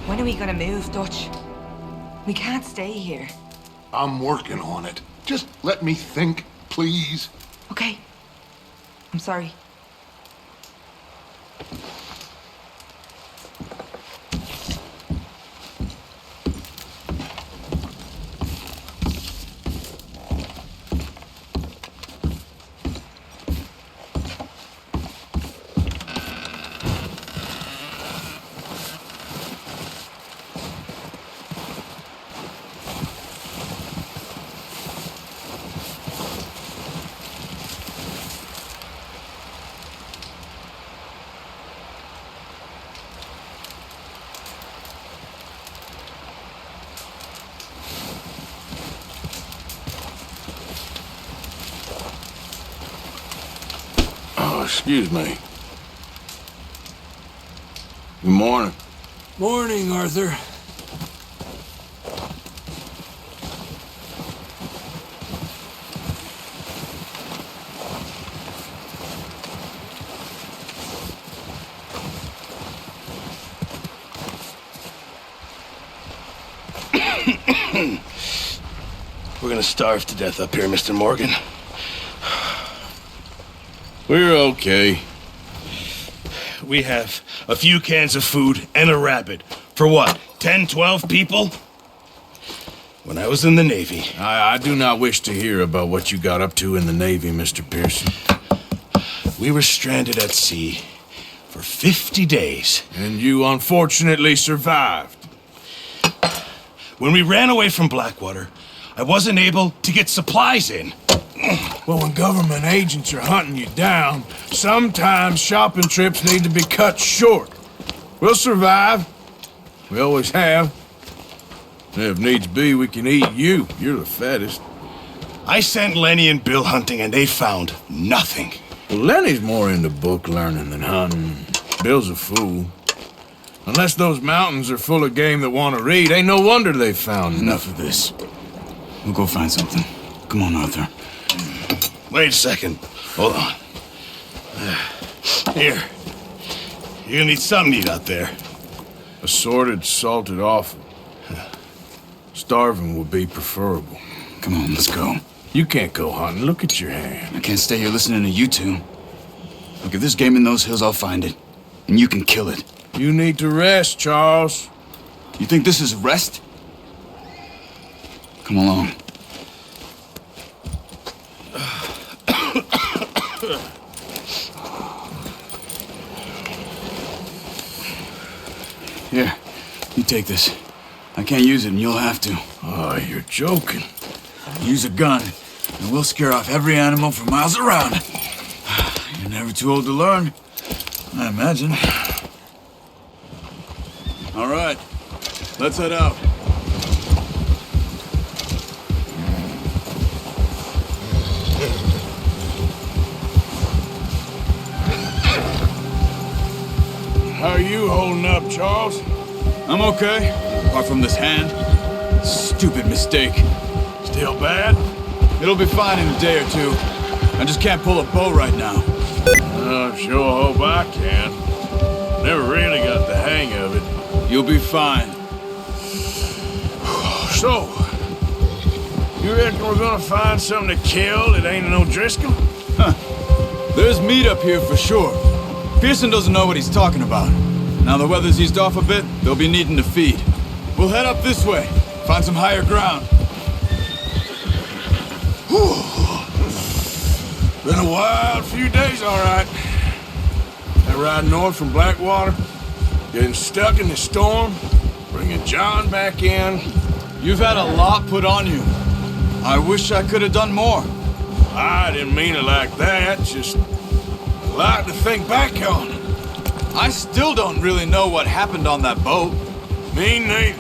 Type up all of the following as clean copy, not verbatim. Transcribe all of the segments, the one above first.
When are we gonna move, Dutch? We can't stay here. I'm working on it. Just let me think, please. Okay. I'm sorry. Excuse me. Good morning. Morning, Arthur. We're gonna starve to death up here, Mr. Morgan. We're okay. We have a few cans of food and a rabbit. For what, 10, 12 people? When I was in the Navy... I do not wish to hear about what you got up to in the Navy, Mr. Pearson. We were stranded at sea for 50 days. And you unfortunately survived. When we ran away from Blackwater, I wasn't able to get supplies in. Well, when government agents are hunting you down, sometimes shopping trips need to be cut short. We'll survive. We always have. And if needs be, we can eat you. You're the fattest. I sent Lenny and Bill hunting, and they found nothing. Well, Lenny's more into book learning than hunting. Bill's a fool. Unless those mountains are full of game that want to read, ain't no wonder they found Enough of this. We'll go find something. Come on, Arthur. Wait a second. Hold on. Here. You're gonna need something to eat out there. Assorted, salted offal. Starving would be preferable. Come on, let's go. You can't go hunting. Look at your hand. I can't stay here listening to you two. Look, if there's game in those hills, I'll find it. And you can kill it. You need to rest, Charles. You think this is rest? Come along. Here, you take this. I can't use it, and you'll have to. Oh, you're joking. Use a gun, and we'll scare off every animal for miles around. You're never too old to learn, I imagine. All right, let's head out. How are you holding up, Charles? I'm okay, apart from this hand. Stupid mistake. Still bad? It'll be fine in a day or two. I just can't pull a bow right now. I sure hope I can. Never really got the hang of it. You'll be fine. So, you reckon we're gonna find something to kill that ain't no Driscoll? Huh. There's meat up here for sure. Pearson doesn't know what he's talking about. Now the weather's eased off a bit, they'll be needing to feed. We'll head up this way, find some higher ground. Been a wild few days, all right. That ride north from Blackwater, getting stuck in the storm, bringing John back in. You've had a lot put on you. I wish I could have done more. I didn't mean it like that, just a lot to think back on. I still don't really know what happened on that boat. Me neither.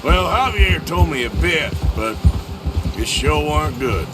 Well, Javier told me a bit, but it sure weren't good.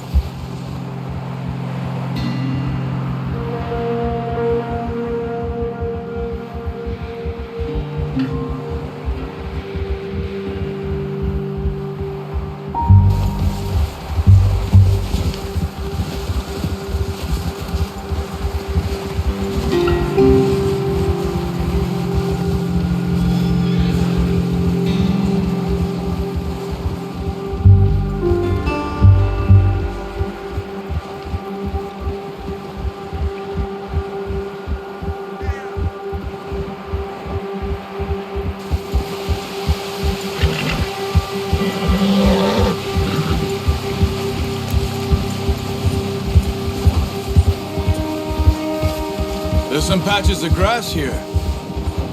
There's some patches of grass here.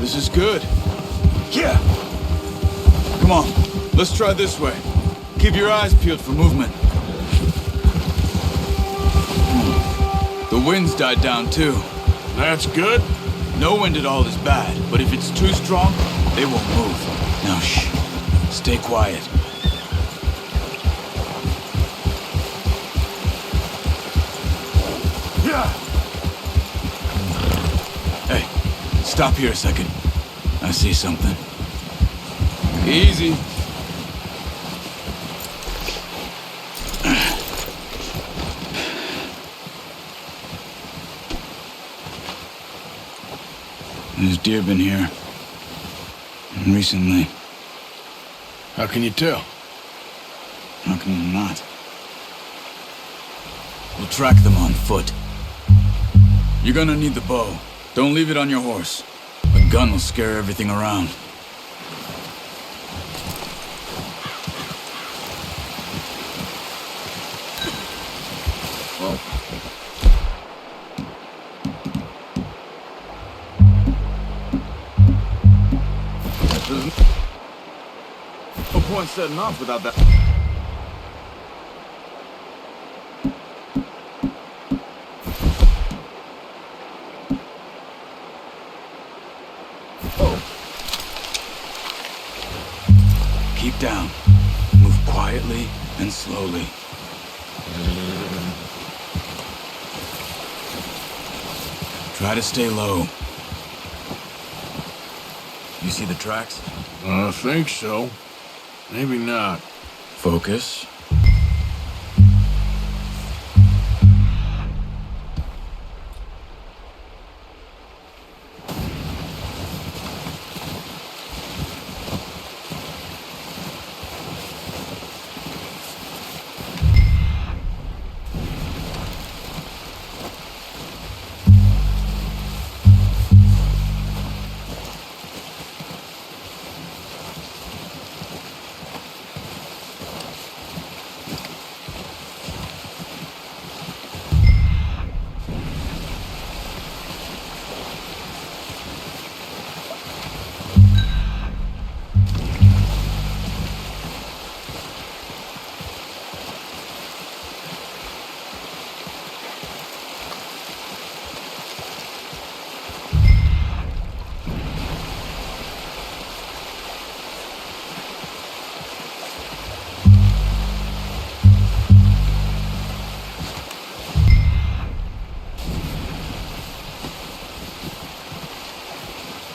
This is good. Yeah. Come on, let's try this way. Keep your eyes peeled for movement. The wind's died down too. That's good. No wind at all is bad, but if it's too strong, they won't move. Now shh, stay quiet. Yeah. Hey, stop here a second. I see something. Easy. There's deer been here. Recently. How can you tell? How can you not? We'll track them on foot. You're gonna need the bow. Don't leave it on your horse. A gun will scare everything around. No point setting off without that. Keep down. Move quietly and slowly. Try to stay low. You see the tracks? I think so. Maybe not. Focus.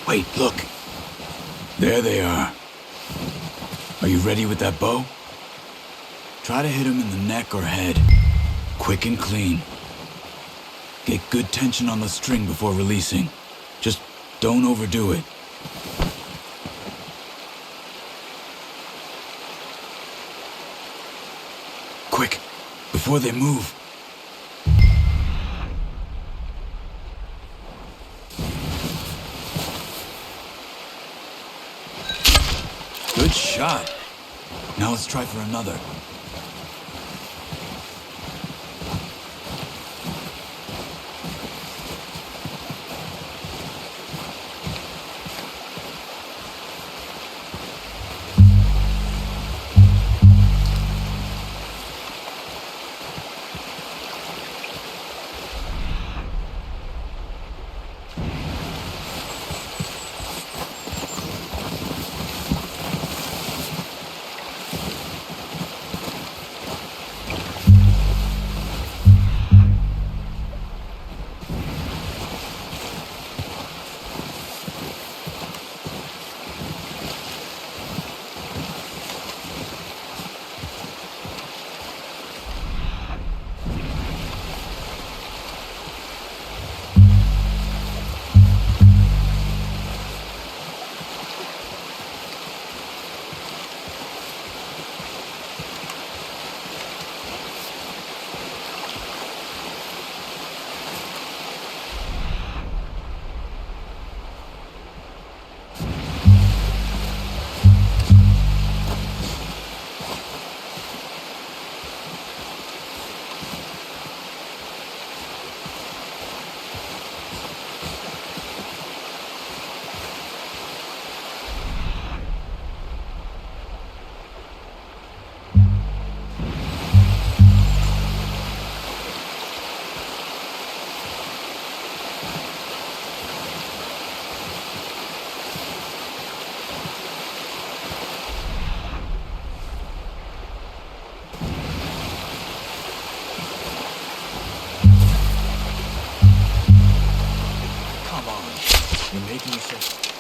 Wait, look. There they are. Are you ready with that bow? Try to hit him in the neck or head. Quick and clean. Get good tension on the string before releasing. Just don't overdo it. Quick, before they move. Good shot. Now let's try for another.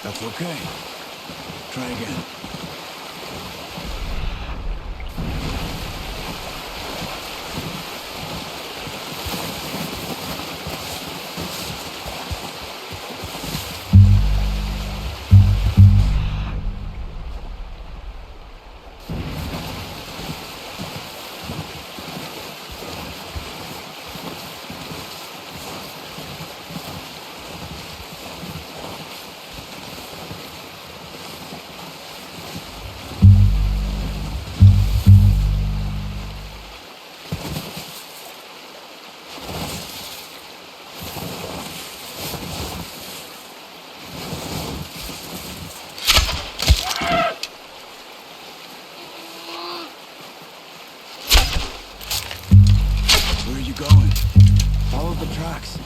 That's okay. Try again. Where are you going? Follow the tracks.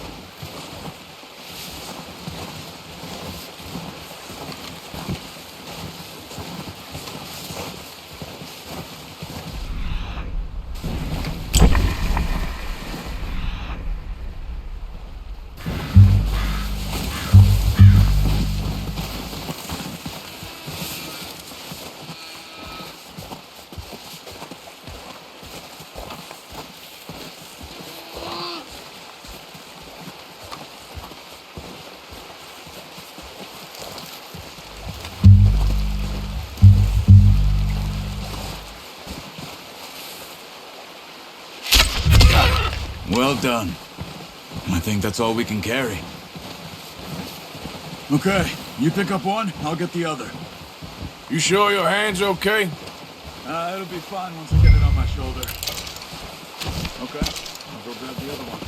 Well done. I think that's all we can carry. Okay, you pick up one, I'll get the other. You sure your hand's okay? It'll be fine once I get it on my shoulder. Okay, I'll go grab the other one.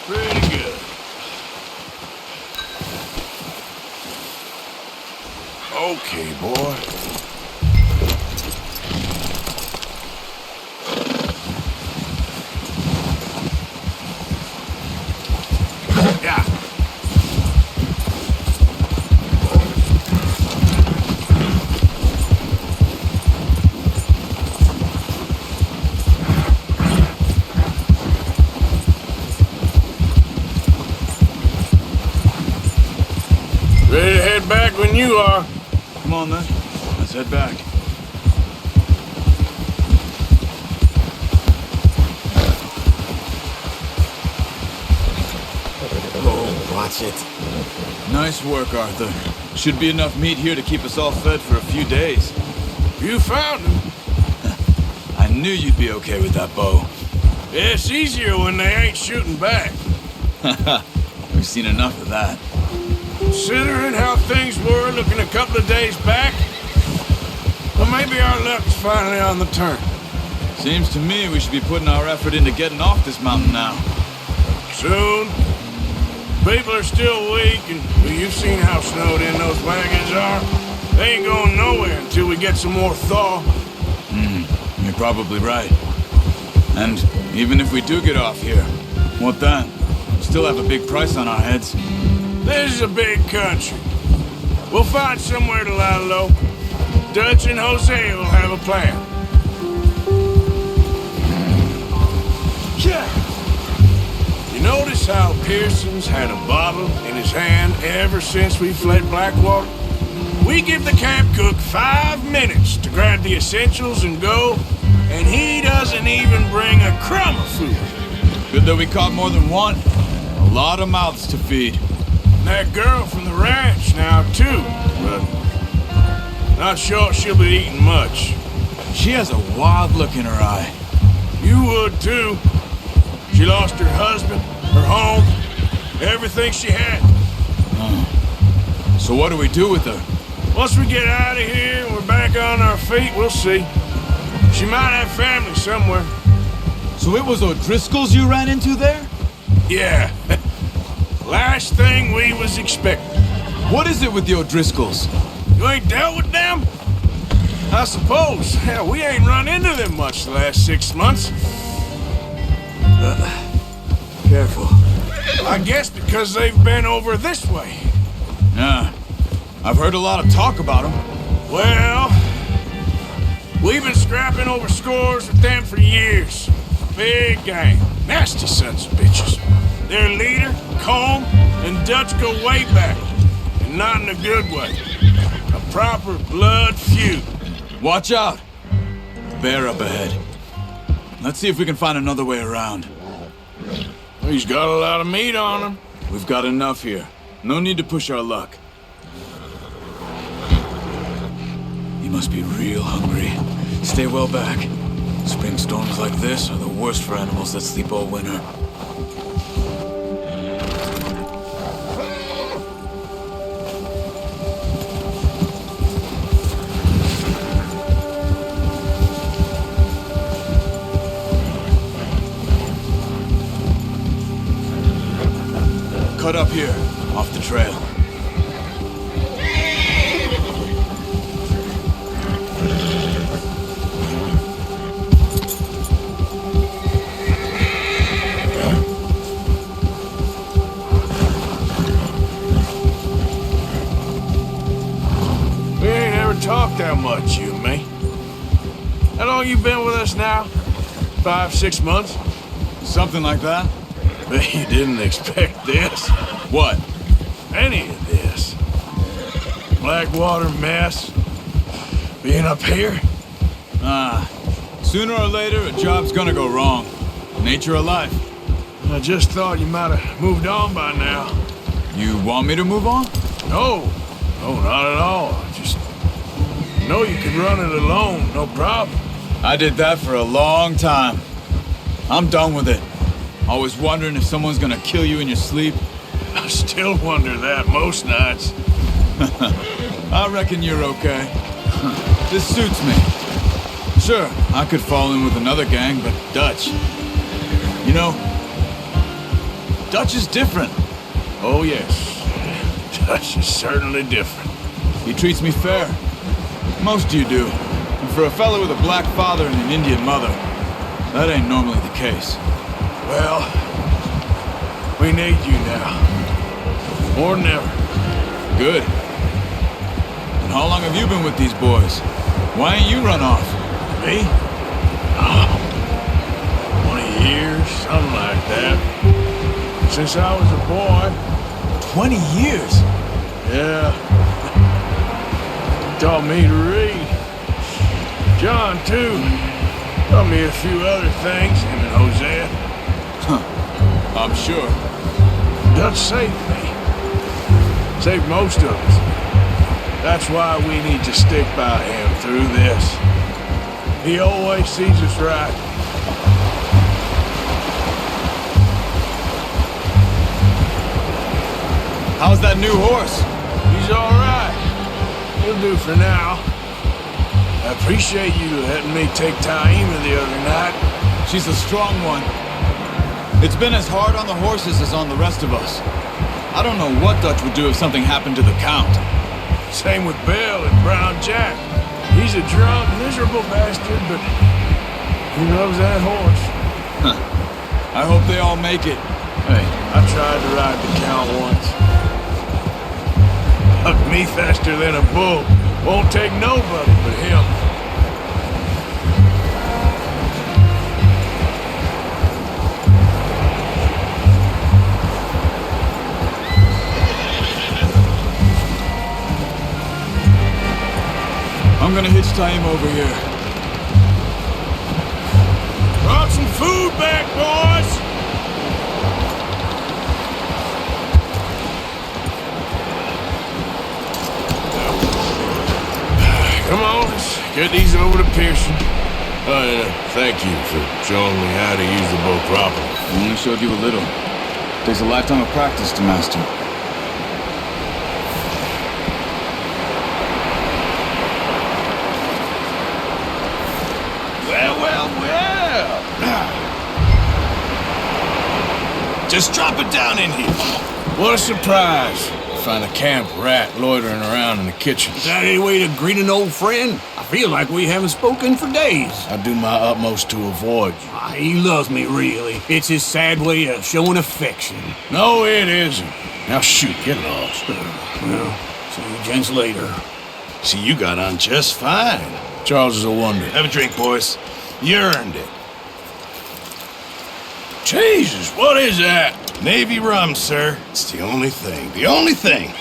Pretty good. Okay, boy. Yeah. Ready to head back when you are. Come on then, let's head back. Oh, watch it. Nice work, Arthur. Should be enough meat here to keep us all fed for a few days. You found him. I knew you'd be okay with that bow. It's easier when they ain't shooting back. We've seen enough of that. Considering how things were looking a couple of days back, well, maybe our luck's finally on the turn. Seems to me we should be putting our effort into getting off this mountain now. Soon. People are still weak, and well, you've seen how snowed in those wagons are. They ain't going nowhere until we get some more thaw. You're probably right. And even if we do get off here, what then? We still have a big price on our heads. This is a big country. We'll find somewhere to lie low. Dutch and Jose will have a plan. Yeah. You notice how Pearson's had a bottle in his hand ever since we fled Blackwater? We give the camp cook 5 minutes to grab the essentials and go, and he doesn't even bring a crumb of food. Good that we caught more than one. A lot of mouths to feed. And that girl from the ranch now, too, but not sure she'll be eating much. She has a wild look in her eye. You would, too. She lost her husband, her home, everything she had. So what do we do with her? Once we get out of here and we're back on our feet, we'll see. She might have family somewhere. So it was O'Driscoll's you ran into there? Yeah. Last thing we was expecting. What is it with the O'Driscolls? You ain't dealt with them? I suppose. Hell, we ain't run into them much the last 6 months. Careful. I guess because they've been over this way. Yeah. I've heard a lot of talk about them. Well, we've been scrapping over scores with them for years. Big gang. Nasty sons of bitches. Their leader, Combe, and Dutch go way back. And not in a good way. A proper blood feud. Watch out! Bear up ahead. Let's see if we can find another way around. He's got a lot of meat on him. We've got enough here. No need to push our luck. You must be real hungry. Stay well back. Spring storms like this are the worst for animals that sleep all winter. Cut up here, off the trail. We ain't ever talked that much, you and me. How long you been with us now? 5, 6 months? Something like that? Bet you didn't expect this. What? Any of this. Blackwater mess. Being up here. Sooner or later, a job's gonna go wrong. Nature of life. I just thought you might have moved on by now. You want me to move on? No, not at all. I just know you could run it alone, no problem. I did that for a long time. I'm done with it. Always wondering if someone's gonna kill you in your sleep. I still wonder that most nights. I reckon you're okay. This suits me. Sure, I could fall in with another gang, but Dutch... You know, Dutch is different. Oh, yes. Dutch is certainly different. He treats me fair. Most of you do. And for a fella with a black father and an Indian mother, that ain't normally the case. Well, we need you now. More than ever. Good. And how long have you been with these boys? Why ain't you run off? Me? Oh, 20 years, something like that. Since I was a boy. 20 years? Yeah. Taught me to read. John, too. Taught me a few other things, him and Hosea. I'm sure. Dutch saved me. Saved most of us. That's why we need to stick by him through this. He always sees us right. How's that new horse? He's all right. He'll do for now. I appreciate you letting me take Taima the other night. She's a strong one. It's been as hard on the horses as on the rest of us. I don't know what Dutch would do if something happened to the Count. Same with Bill and Brown Jack. He's a drunk, miserable bastard, but he loves that horse. I hope they all make it. Hey, I tried to ride the Count once. Hucked me faster than a bull. Won't take nobody but him. Let's tie him over here. Brought some food back, boys! Come on, let's get these over to Pearson. Thank you for showing me how to use the bow properly. I only showed you a little. Takes a lifetime of practice to master. Well. Just drop it down in here. What a surprise. Find a camp rat loitering around in the kitchen. Is that any way to greet an old friend? I feel like we haven't spoken for days. I do my utmost to avoid you. He loves me, really. It's his sad way of showing affection. No, it isn't. Now shoot, get lost. Well, see you gents later. See, you got on just fine. Charles is a wonder. Have a drink, boys. You earned it. Jesus, what is that? Navy rum, sir. It's the only thing. The only thing.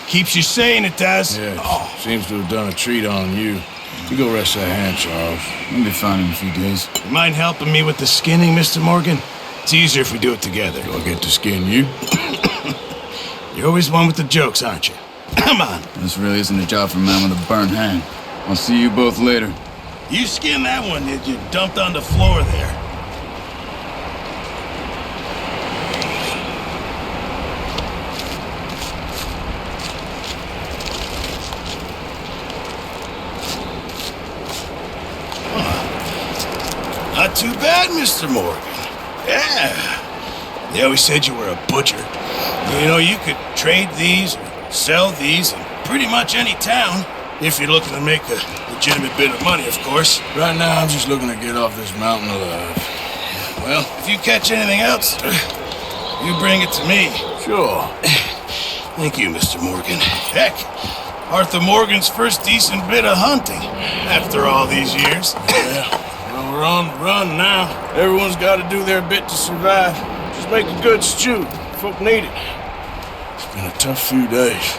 Keeps you sane, it does. Yeah, seems to have done a treat on you. You go rest that hand, Charles. I'll be fine in a few days. You mind helping me with the skinning, Mr. Morgan? It's easier if we do it together. Do I get to skin you? You're always one with the jokes, aren't you? Come on. This really isn't a job for a man with a burnt hand. I'll see you both later. You skinned that one, did you? Dumped on the floor there. Not too bad, Mr. Morgan. Yeah. They always said you were a butcher. You know, you could trade these or sell these in pretty much any town. If you're looking to make a legitimate bit of money, of course. Right now, I'm just looking to get off this mountain alive. Well, if you catch anything else, you bring it to me. Sure. Thank you, Mr. Morgan. Heck, Arthur Morgan's first decent bit of hunting after all these years. Yeah. Well, we're on the run now. Everyone's got to do their bit to survive. Just make a good stew. Folk need it. It's been a tough few days.